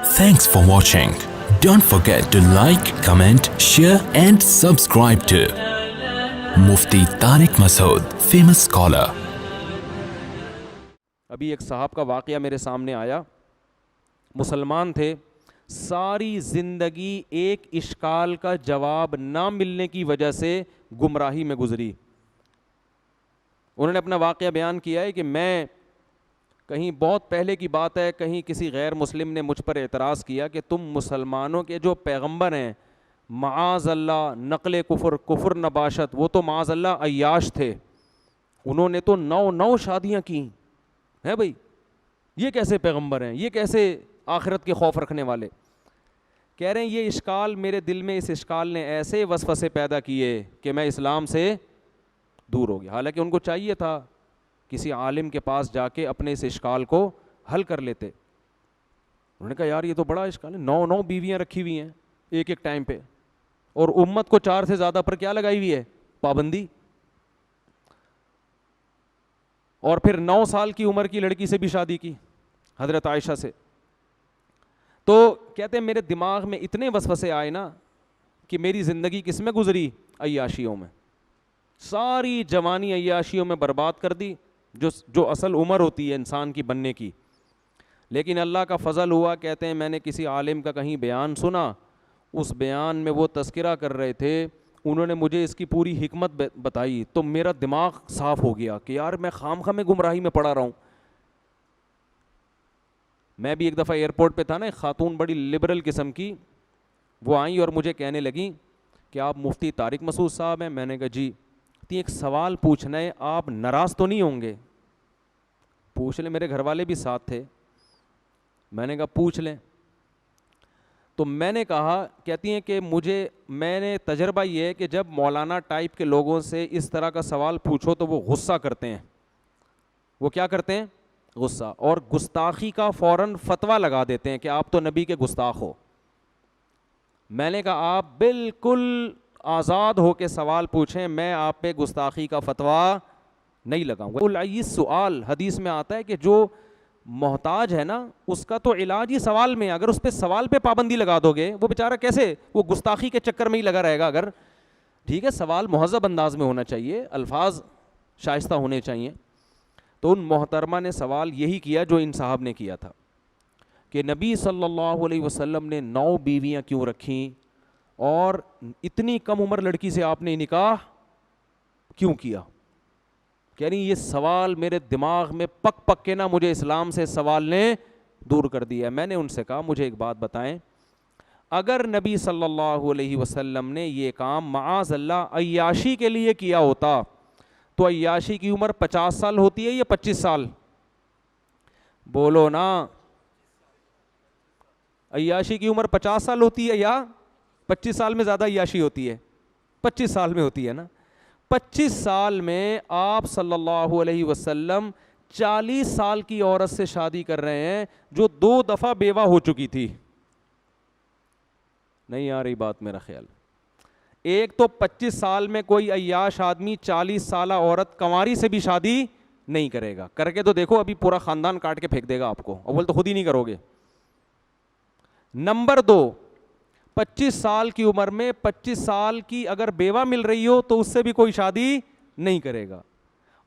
Thanks for watching. Don't forget to like, comment, share and subscribe to Mufti Tariq Masood, famous scholar. ابھی ایک صاحب کا واقعہ میرے سامنے آیا. مسلمان تھے, ساری زندگی ایک اشکال کا جواب نہ ملنے کی وجہ سے گمراہی میں گزری. انہوں نے اپنا واقعہ بیان کیا ہے کہ میں کہیں بہت پہلے کی بات ہے, کہیں کسی غیر مسلم نے مجھ پر اعتراض کیا کہ تم مسلمانوں کے جو پیغمبر ہیں معاذ اللہ نقل کفر نباشت, وہ تو معاذ اللہ عیاش تھے, انہوں نے تو 9 شادیاں کی ہیں بھائی, یہ کیسے پیغمبر ہیں, یہ کیسے آخرت کے خوف رکھنے والے. کہہ رہے ہیں یہ اشکال میرے دل میں, اس اشکال نے ایسے وسوسے پیدا کیے کہ میں اسلام سے دور ہو گیا. حالانکہ ان کو چاہیے تھا کسی عالم کے پاس جا کے اپنے اس اشکال کو حل کر لیتے. انہوں نے کہا یار یہ تو بڑا اشکال ہے, 9 بیویاں رکھی ہوئی ہیں ایک ٹائم پہ, اور امت کو 4 سے زیادہ پر کیا لگائی ہوئی ہے, پابندی. اور پھر 9 سال کی عمر کی لڑکی سے بھی شادی کی, حضرت عائشہ سے. تو کہتے ہیں میرے دماغ میں اتنے وسوسے آئے نا کہ میری زندگی کس میں گزری, عیاشیوں میں. ساری جوانی عیاشیوں میں برباد کر دی, جو اصل عمر ہوتی ہے انسان کی بننے کی. لیکن اللہ کا فضل ہوا, کہتے ہیں میں نے کسی عالم کا کہیں بیان سنا, اس بیان میں وہ تذکرہ کر رہے تھے, انہوں نے مجھے اس کی پوری حکمت بتائی, تو میرا دماغ صاف ہو گیا کہ یار میں خامخواہ میں گمراہی میں پڑا رہا ہوں. میں بھی ایک دفعہ ایئرپورٹ پہ تھا نا, ایک خاتون بڑی لبرل قسم کی, وہ آئیں اور مجھے کہنے لگیں کہ آپ مفتی طارق مسعود صاحب ہیں. میں نے کہا جی. ایک سوال پوچھنا ہے, آپ ناراض تو نہیں ہوں گے؟ پوچھ لیں. میرے گھر والے بھی ساتھ تھے. میں نے کہا پوچھ لیں. تو میں نے کہا, کہتی ہیں کہ میں نے تجربہ یہ ہے کہ جب مولانا ٹائپ کے لوگوں سے اس طرح کا سوال پوچھو تو وہ غصہ کرتے ہیں. وہ کیا کرتے ہیں؟ غصہ. اور گستاخی کا فوراً فتویٰ لگا دیتے ہیں کہ آپ تو نبی کے گستاخ ہو. میں نے کہا آپ بالکل آزاد ہو کے سوال پوچھیں, میں آپ پہ گستاخی کا فتویٰ نہیں لگاؤں گا. العیس سوال, حدیث میں آتا ہے کہ جو محتاج ہے نا اس کا تو علاج ہی سوال میں. اگر اس پہ سوال پہ پابندی لگا دو گے, وہ بیچارہ کیسے, وہ گستاخی کے چکر میں ہی لگا رہے گا. اگر ٹھیک ہے سوال مہذب انداز میں ہونا چاہیے, الفاظ شائستہ ہونے چاہیے. تو ان محترمہ نے سوال یہی کیا جو ان صاحب نے کیا تھا کہ نبی صلی اللہ علیہ وسلم نے 9 بیویاں کیوں رکھیں, اور اتنی کم عمر لڑکی سے آپ نے نکاح کیوں کیا. کہہ رہی یہ سوال میرے دماغ میں پک پک کے نا مجھے اسلام سے سوال نے دور کر دیا. میں نے ان سے کہا مجھے ایک بات بتائیں, اگر نبی صلی اللہ علیہ وسلم نے یہ کام معاذ اللہ عیاشی کے لیے کیا ہوتا تو عیاشی کی عمر 50 سال ہوتی ہے یا 25 سال؟ بولو نا. عیاشی کی عمر 50 سال ہوتی ہے یا 25 سال میں زیادہ عیاشی ہوتی ہے؟ 25 سال میں ہوتی ہے نا. 25 سال میں آپ صلی اللہ علیہ وسلم 40 سال کی عورت سے شادی کر رہے ہیں جو 2 دفعہ بیوہ ہو چکی تھی. نہیں آ رہی بات میرا خیال. ایک تو 25 سال میں کوئی عیاش آدمی 40 سالہ عورت کنواری سے بھی شادی نہیں کرے گا. کر کے تو دیکھو, ابھی پورا خاندان کاٹ کے پھینک دے گا آپ کو. اول تو خود ہی نہیں کرو گے. نمبر 2, 25 سال کی عمر میں 25 سال کی اگر بیوہ مل رہی ہو تو اس سے بھی کوئی شادی نہیں کرے گا.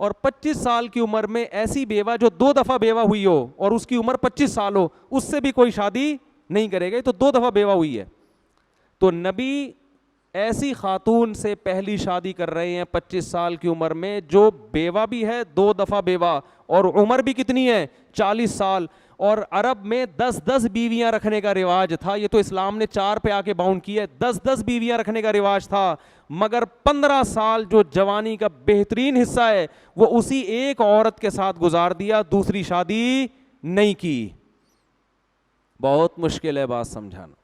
اور 25 سال کی عمر میں ایسی بیوہ جو 2 دفعہ بیوہ ہوئی ہو اور اس کی عمر 25 سال ہو, اس سے بھی کوئی شادی نہیں کرے گا. تو 2 دفعہ بیوہ ہوئی ہے. تو نبی ایسی خاتون سے پہلی شادی کر رہے ہیں 25 سال کی عمر میں جو بیوہ بھی ہے, 2 دفعہ بیوہ, اور عمر بھی کتنی ہے, 40 سال. اور عرب میں 10 بیویاں رکھنے کا رواج تھا. یہ تو اسلام نے 4 پہ آ کے باؤنڈ کیا ہے. 10 بیویاں رکھنے کا رواج تھا, مگر 15 سال جو جوانی کا بہترین حصہ ہے وہ اسی ایک عورت کے ساتھ گزار دیا, دوسری شادی نہیں کی. بہت مشکل ہے بات سمجھانا.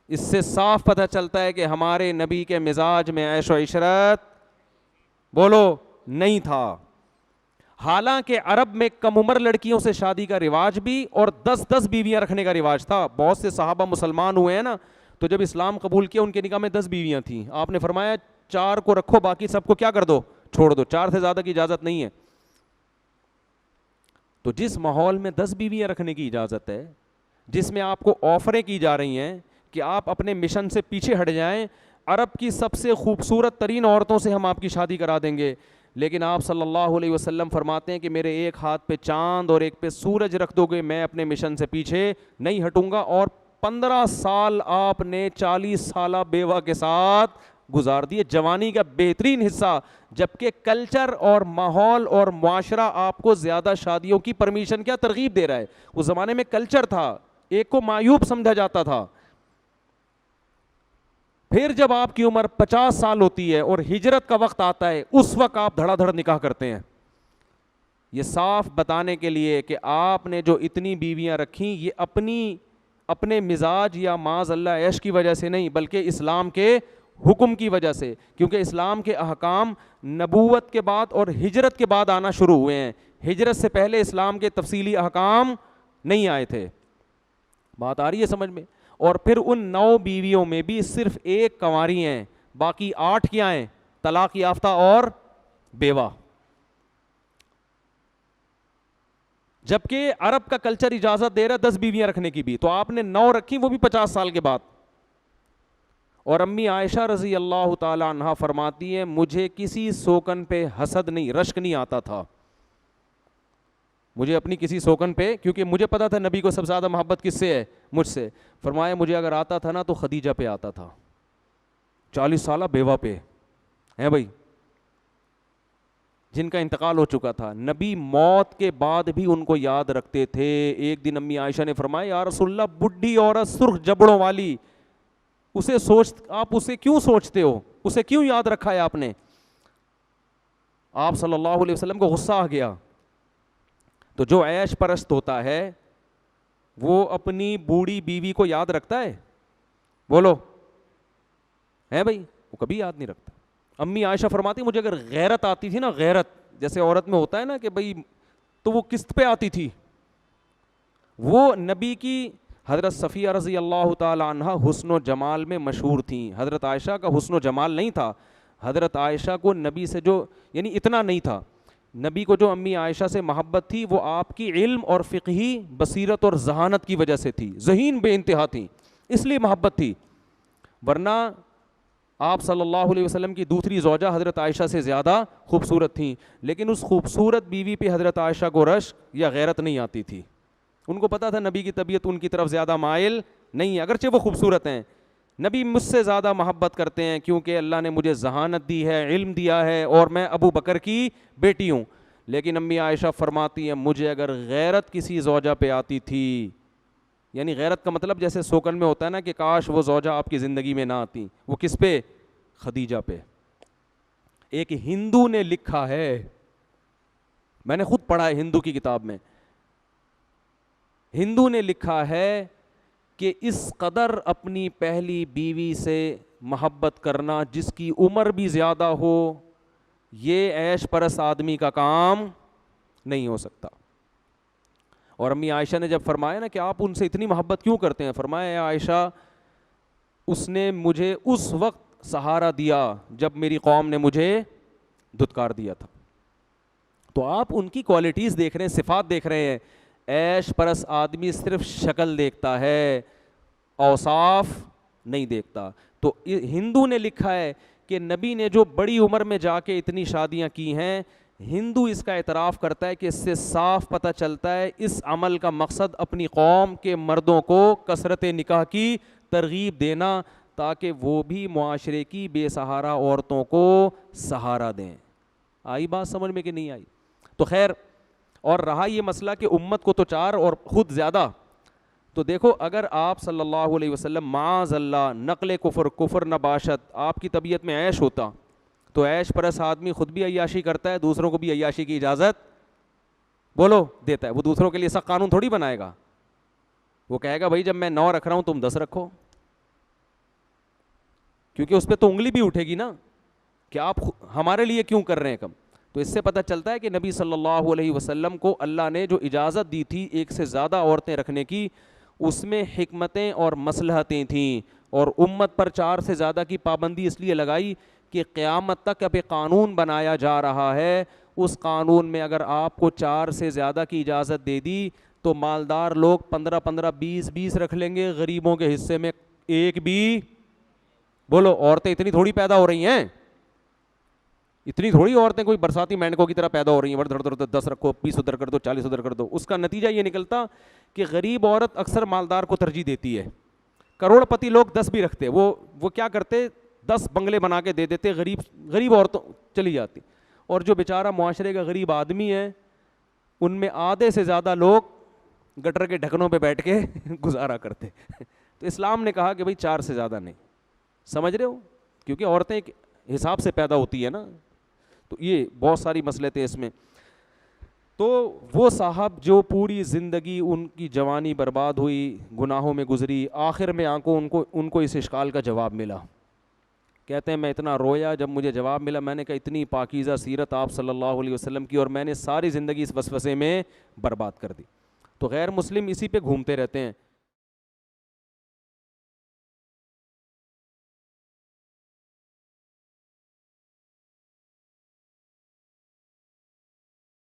اس سے صاف پتہ چلتا ہے کہ ہمارے نبی کے مزاج میں عیش و عشرت بولو نہیں تھا. حالانکہ عرب میں کم عمر لڑکیوں سے شادی کا رواج بھی اور 10 بیویاں رکھنے کا رواج تھا. بہت سے صحابہ مسلمان ہوئے ہیں نا, تو جب اسلام قبول کیا ان کے نکاح میں 10 بیویاں تھیں. آپ نے فرمایا 4 کو رکھو, باقی سب کو کیا کر دو, چھوڑ دو. 4 سے زیادہ کی اجازت نہیں ہے. تو جس ماحول میں 10 بیویاں رکھنے کی اجازت ہے, جس میں آپ کو آفریں کی جا رہی ہیں کہ آپ اپنے مشن سے پیچھے ہٹ جائیں, عرب کی سب سے خوبصورت ترین عورتوں سے ہم آپ کی شادی کرا دیں گے, لیکن آپ صلی اللہ علیہ وسلم فرماتے ہیں کہ میرے ایک ہاتھ پہ چاند اور ایک پہ سورج رکھ دو گے, میں اپنے مشن سے پیچھے نہیں ہٹوں گا. اور 15 سال آپ نے 40 سالہ بیوہ کے ساتھ گزار دیے, جوانی کا بہترین حصہ, جبکہ کلچر اور ماحول اور معاشرہ آپ کو زیادہ شادیوں کی پرمیشن کیا ترغیب دے رہا ہے. اس زمانے میں کلچر تھا, ایک کو معیوب سمجھا جاتا تھا. پھر جب آپ کی عمر 50 سال ہوتی ہے اور ہجرت کا وقت آتا ہے, اس وقت آپ دھڑا دھڑ نکاح کرتے ہیں. یہ صاف بتانے کے لیے کہ آپ نے جو اتنی بیویاں رکھیں یہ اپنے مزاج یا معاذ اللہ عیش کی وجہ سے نہیں, بلکہ اسلام کے حکم کی وجہ سے, کیونکہ اسلام کے احکام نبوت کے بعد اور ہجرت کے بعد آنا شروع ہوئے ہیں. ہجرت سے پہلے اسلام کے تفصیلی احکام نہیں آئے تھے. بات آ رہی ہے سمجھ میں؟ اور پھر ان 9 بیویوں میں بھی صرف ایک کنواری ہیں, باقی 8 کیا ہیں؟ طلاق یافتہ اور بیوہ. جبکہ عرب کا کلچر اجازت دے رہا 10 بیویاں رکھنے کی بھی, تو آپ نے 9 رکھی, وہ بھی 50 سال کے بعد. اور امی عائشہ رضی اللہ تعالی عنہا فرماتی ہیں مجھے کسی سوکن پہ حسد نہیں, رشک نہیں آتا تھا مجھے اپنی کسی سوکن پہ, کیونکہ مجھے پتا تھا نبی کو سب سے زیادہ محبت کس سے ہے؟ مجھ سے. فرمایا مجھے اگر آتا تھا نا تو خدیجہ پہ آتا تھا, 40 سالہ بیوہ پہ ہے بھائی, جن کا انتقال ہو چکا تھا. نبی موت کے بعد بھی ان کو یاد رکھتے تھے. ایک دن امی عائشہ نے فرمایا یا رسول اللہ بڈھی عورت سرخ جبڑوں والی, آپ اسے کیوں سوچتے ہو, اسے کیوں یاد رکھا ہے آپ نے؟ آپ صلی اللہ علیہ وسلم کو غصہ آ گیا. تو جو عیش پرست ہوتا ہے وہ اپنی بوڑھی بیوی کو یاد رکھتا ہے؟ بولو ہے بھائی, وہ کبھی یاد نہیں رکھتا. امی عائشہ فرماتی مجھے اگر غیرت آتی تھی نا, غیرت جیسے عورت میں ہوتا ہے نا کہ بھائی, تو وہ کس پہ آتی تھی؟ وہ نبی کی حضرت صفیہ رضی اللہ تعالی عنہ حسن و جمال میں مشہور تھیں. حضرت عائشہ کا حسن و جمال نہیں تھا, حضرت عائشہ کو نبی سے جو یعنی اتنا نہیں تھا, نبی کو جو امی عائشہ سے محبت تھی وہ آپ کی علم اور فقہی بصیرت اور ذہانت کی وجہ سے تھی. ذہین بے انتہا تھیں, اس لیے محبت تھی. ورنہ آپ صلی اللہ علیہ وسلم کی دوسری زوجہ حضرت عائشہ سے زیادہ خوبصورت تھیں, لیکن اس خوبصورت بیوی پہ حضرت عائشہ کو رشک یا غیرت نہیں آتی تھی. ان کو پتا تھا نبی کی طبیعت ان کی طرف زیادہ مائل نہیں ہے, اگرچہ وہ خوبصورت ہیں. نبی مجھ سے زیادہ محبت کرتے ہیں کیونکہ اللہ نے مجھے ذہانت دی ہے, علم دیا ہے, اور میں ابو بکر کی بیٹی ہوں. لیکن امی عائشہ فرماتی ہیں مجھے اگر غیرت کسی زوجہ پہ آتی تھی, یعنی غیرت کا مطلب جیسے سوکن میں ہوتا ہے نا کہ کاش وہ زوجہ آپ کی زندگی میں نہ آتی, وہ کس پہ؟ خدیجہ پہ. ایک ہندو نے لکھا ہے, میں نے خود پڑھا ہے ہندو کی کتاب میں, ہندو نے لکھا ہے کہ اس قدر اپنی پہلی بیوی سے محبت کرنا جس کی عمر بھی زیادہ ہو, یہ عیش پرست آدمی کا کام نہیں ہو سکتا. اور امی عائشہ نے جب فرمایا نا کہ آپ ان سے اتنی محبت کیوں کرتے ہیں, فرمایا اے عائشہ اس نے مجھے اس وقت سہارا دیا جب میری قوم نے مجھے دھتکار دیا تھا. تو آپ ان کی کوالٹیز دیکھ رہے ہیں, صفات دیکھ رہے ہیں. عیش پرست آدمی صرف شکل دیکھتا ہے, اوصاف نہیں دیکھتا. تو ہندو نے لکھا ہے کہ نبی نے جو بڑی عمر میں جا کے اتنی شادیاں کی ہیں, ہندو اس کا اعتراف کرتا ہے کہ اس سے صاف پتہ چلتا ہے اس عمل کا مقصد اپنی قوم کے مردوں کو کثرت نکاح کی ترغیب دینا تاکہ وہ بھی معاشرے کی بے سہارا عورتوں کو سہارا دیں. آئی بات سمجھ میں کہ نہیں آئی؟ تو خیر, اور رہا یہ مسئلہ کہ امت کو تو 4 اور خود زیادہ, تو دیکھو اگر آپ صلی اللہ علیہ وسلم معاذ اللہ نقل کفر نباشت آپ کی طبیعت میں عیش ہوتا تو عیش پرست آدمی خود بھی عیاشی کرتا ہے, دوسروں کو بھی عیاشی کی اجازت بولو دیتا ہے. وہ دوسروں کے لیے سخت قانون تھوڑی بنائے گا, وہ کہے گا بھائی جب میں 9 رکھ رہا ہوں تم 10 رکھو, کیونکہ اس پہ تو انگلی بھی اٹھے گی نا کہ آپ ہمارے لیے کیوں کر رہے ہیں کم. تو اس سے پتہ چلتا ہے کہ نبی صلی اللہ علیہ وسلم کو اللہ نے جو اجازت دی تھی ایک سے زیادہ عورتیں رکھنے کی, اس میں حکمتیں اور مصلحتیں تھیں, اور امت پر 4 سے زیادہ کی پابندی اس لیے لگائی کہ قیامت تک اب ایک قانون بنایا جا رہا ہے, اس قانون میں اگر آپ کو 4 سے زیادہ کی اجازت دے دی تو مالدار لوگ 15 20 رکھ لیں گے, غریبوں کے حصے میں ایک بھی. بولو, عورتیں اتنی تھوڑی پیدا ہو رہی ہیں, اتنی تھوڑی عورتیں کوئی برساتی مینڈکوں کی طرح پیدا ہو رہی ہیں, دھڑ دھڑ 10 رکھو, 20 ادھر کر دو, 40 ادھر کر دو. اس کا نتیجہ یہ نکلتا کہ غریب عورت اکثر مالدار کو ترجیح دیتی ہے. کروڑ پتی لوگ 10 بھی رکھتے, وہ کیا کرتے, 10 بنگلے بنا کے دے دیتے, غریب عورتوں چلی جاتی. اور جو بیچارہ معاشرے کا غریب آدمی ہے, ان میں آدھے سے زیادہ لوگ گٹر کے ڈھکنوں پہ بیٹھ کے گزارا کرتے. تو اسلام نے کہا کہ بھائی 4 سے زیادہ نہیں. سمجھ رہے ہو, کیونکہ عورتیں ایک حساب سے پیدا ہوتی ہے نا. تو یہ بہت ساری مسئلے تھے اس میں. تو وہ صاحب جو پوری زندگی ان کی جوانی برباد ہوئی, گناہوں میں گزری, آخر میں ان کو اس اشکال کا جواب ملا. کہتے ہیں میں اتنا رویا جب مجھے جواب ملا. میں نے کہا اتنی پاکیزہ سیرت آپ صلی اللہ علیہ وسلم کی, اور میں نے ساری زندگی اس وسوسے میں برباد کر دی. تو غیر مسلم اسی پہ گھومتے رہتے ہیں